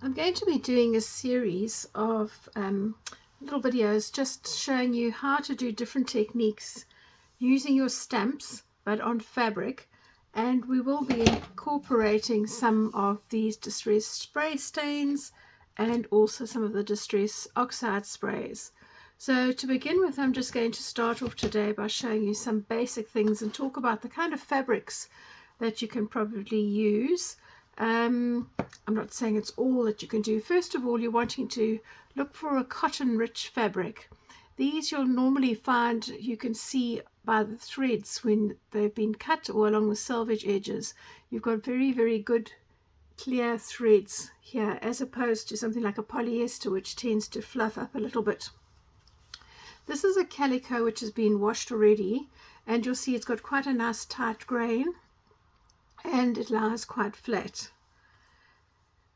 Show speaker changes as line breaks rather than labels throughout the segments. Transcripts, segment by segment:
I'm going to be doing a series of little videos just showing you how to do different techniques using your stamps but on fabric, and we will be incorporating some of these distress spray stains and also some of the distress oxide sprays. So to begin with, I'm just going to start off today by showing you some basic things and talk about the kind of fabrics that you can probably use. I'm not saying it's all that you can do. First of all, you're wanting to look for a cotton rich fabric. These you'll normally find, you can see by the threads when they've been cut or along the selvage edges. You've got very, very good clear threads here, as opposed to something like a polyester, which tends to fluff up a little bit. This is a calico which has been washed already, and you'll see it's got quite a nice tight grain and it lies quite flat.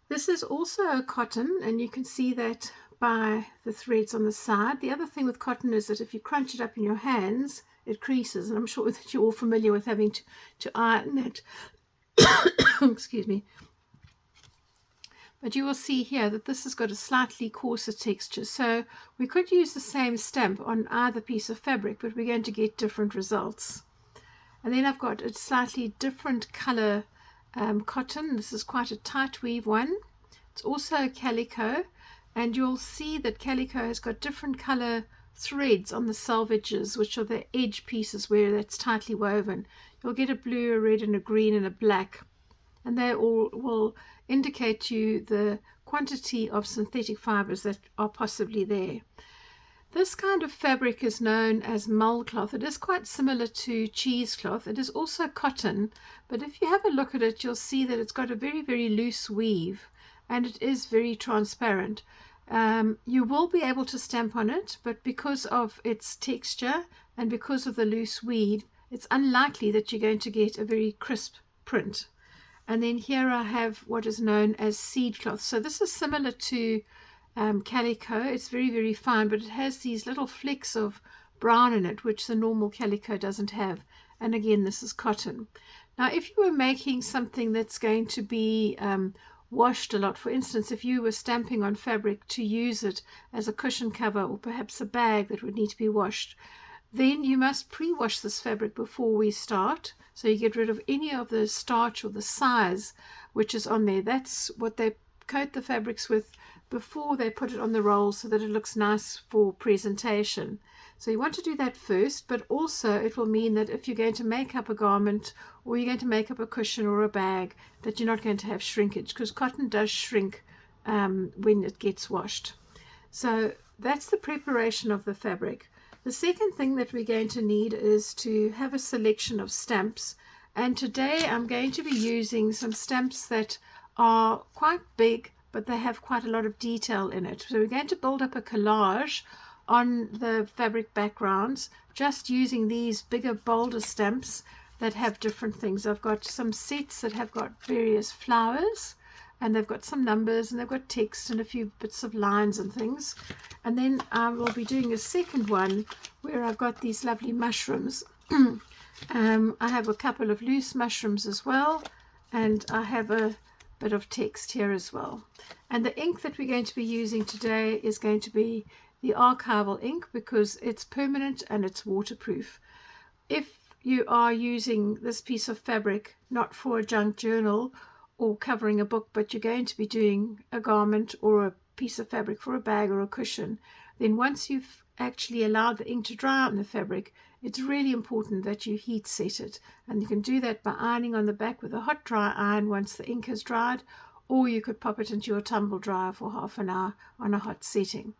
This is also a cotton, and you can see that by the threads on the side. The other thing with cotton is that if you crunch it up in your hands, it creases, and I'm sure that you're all familiar with having to iron it. Excuse me. But you will see here that this has got a slightly coarser texture, so we could use the same stamp on either piece of fabric, but we're going to get different results. And then I've got a slightly different color cotton. This is quite a tight weave one. It's also a calico, and you'll see that calico has got different color threads on the selvages, which are the edge pieces where that's tightly woven. You'll get a blue, a red, and a green, and a black, and they all will indicate to you the quantity of synthetic fibers that are possibly there. This kind of fabric is known as mull cloth. It is quite similar to cheesecloth. It is also cotton, but if you have a look at it, you'll see that it's got a very, very loose weave, and it is very transparent. You will be able to stamp on it, but because of its texture and because of the loose weave, it's unlikely that you're going to get a very crisp print. And then here I have what is known as seed cloth. So this is similar to calico. It's very, very fine, but it has these little flecks of brown in it, which the normal calico doesn't have. And again, this is cotton. Now, if you were making something that's going to be washed a lot, for instance, if you were stamping on fabric to use it as a cushion cover or perhaps a bag that would need to be washed, then you must pre-wash this fabric before we start, so you get rid of any of the starch or the size which is on there. That's what they coat the fabrics with before they put it on the roll, so that it looks nice for presentation. So you want to do that first, but also it will mean that if you're going to make up a garment or you're going to make up a cushion or a bag, that you're not going to have shrinkage, because cotton does shrink when it gets washed. So that's the preparation of the fabric. The second thing that we're going to need is to have a selection of stamps, and today I'm going to be using some stamps that are quite big, but they have quite a lot of detail in it. So we're going to build up a collage on the fabric backgrounds just using these bigger, bolder stamps that have different things. I've got some sets that have got various flowers, and they've got some numbers, and they've got text and a few bits of lines and things. And then I will be doing a second one where I've got these lovely mushrooms. I have a couple of loose mushrooms as well, and I have a bit of text here as well. And the ink that we're going to be using today is going to be the archival ink, because it's permanent and it's waterproof. If you are using this piece of fabric not for a junk journal or covering a book, but you're going to be doing a garment or a piece of fabric for a bag or a cushion, then once you've actually allowed the ink to dry on the fabric, it's really important that you heat set it. And you can do that by ironing on the back with a hot dry iron once the ink has dried, or you could pop it into your tumble dryer for half an hour on a hot setting.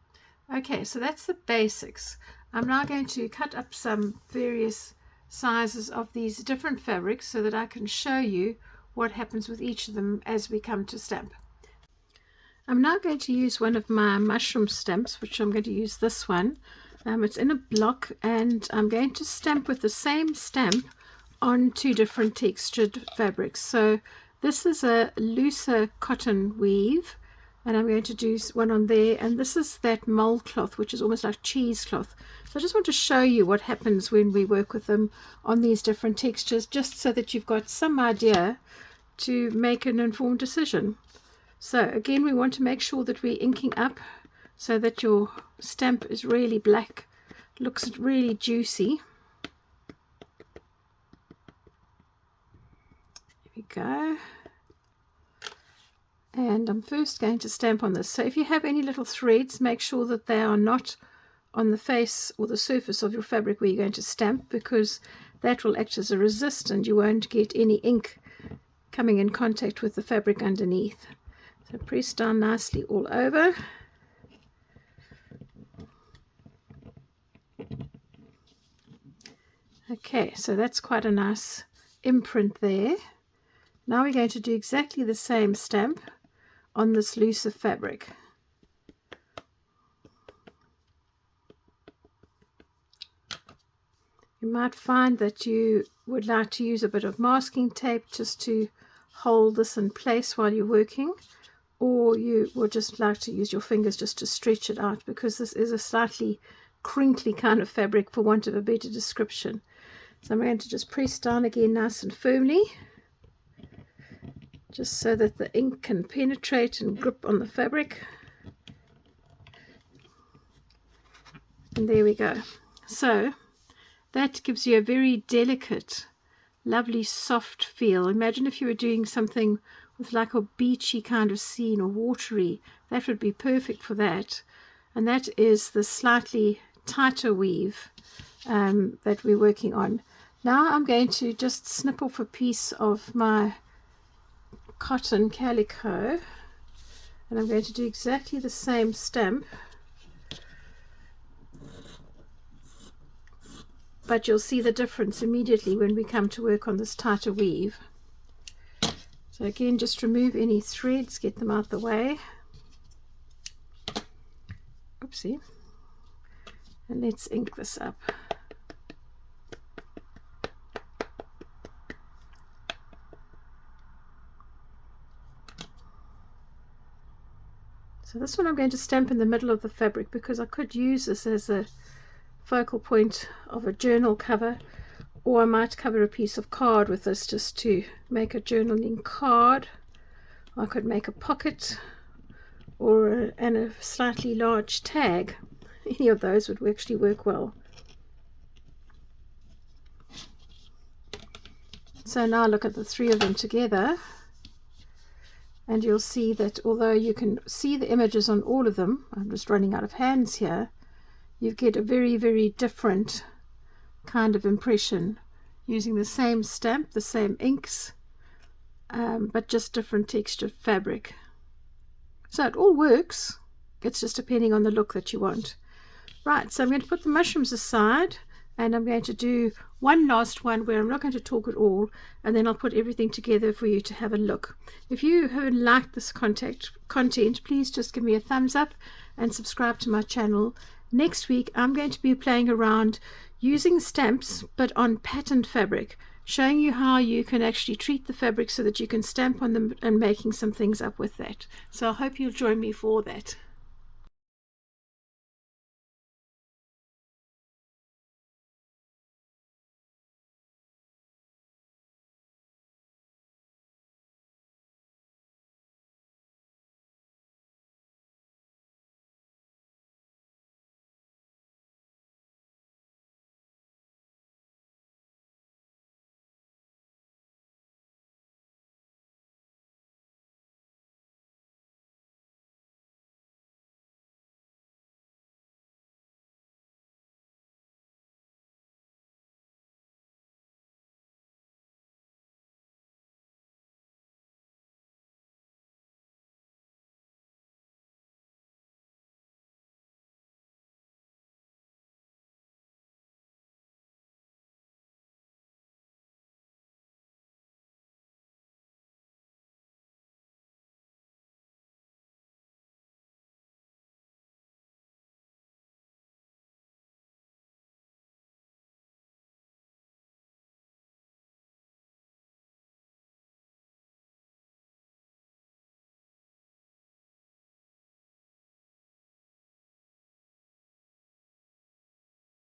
Okay, so that's the basics. I'm now going to cut up some various sizes of these different fabrics so that I can show you what happens with each of them as we come to stamp. I'm now going to use one of my mushroom stamps, which I'm going to use this one. It's in a block, and I'm going to stamp with the same stamp on two different textured fabrics. So this is a looser cotton weave, and I'm going to do one on there, and this is that mull cloth, which is almost like cheesecloth. So I just want to show you what happens when we work with them on these different textures, just so that you've got some idea to make an informed decision. So again, we want to make sure that we're inking up so that your stamp is really black, looks really juicy. Here we go. And I'm first going to stamp on this. So if you have any little threads, make sure that they are not on the face or the surface of your fabric where you're going to stamp, because that will act as a resist and you won't get any ink coming in contact with the fabric underneath. So press down nicely all over. Okay, so that's quite a nice imprint there. Now we're going to do exactly the same stamp on this looser fabric. You might find that you would like to use a bit of masking tape just to hold this in place while you're working, or you would just like to use your fingers just to stretch it out, because this is a slightly crinkly kind of fabric, for want of a better description. So I'm going to just press down again nice and firmly, just so that the ink can penetrate and grip on the fabric. And there we go. So that gives you a very delicate, lovely, soft feel. Imagine if you were doing something with like a beachy kind of scene or watery. That would be perfect for that. And that is the slightly tighter weave that we're working on. Now I'm going to just snip off a piece of my cotton calico, and I'm going to do exactly the same stamp, but you'll see the difference immediately when we come to work on this tighter weave. So again, just remove any threads, get them out the way. Oopsie. And let's ink this up. So this one I'm going to stamp in the middle of the fabric, because I could use this as a focal point of a journal cover, or I might cover a piece of card with this just to make a journaling card. I could make a pocket or and a slightly large tag. Any of those would actually work well. So now look at the three of them together, and you'll see that although you can see the images on all of them, I'm just running out of hands here, you get a very, very different kind of impression using the same stamp, the same inks, but just different textured fabric. So it all works, it's just depending on the look that you want. Right, so I'm going to put the mushrooms aside, and I'm going to do one last one where I'm not going to talk at all, and then I'll put everything together for you to have a look. If you haven't liked this content, please just give me a thumbs up and subscribe to my channel. Next week I'm going to be playing around using stamps but on patterned fabric, showing you how you can actually treat the fabric so that you can stamp on them and making some things up with that. So I hope you'll join me for that.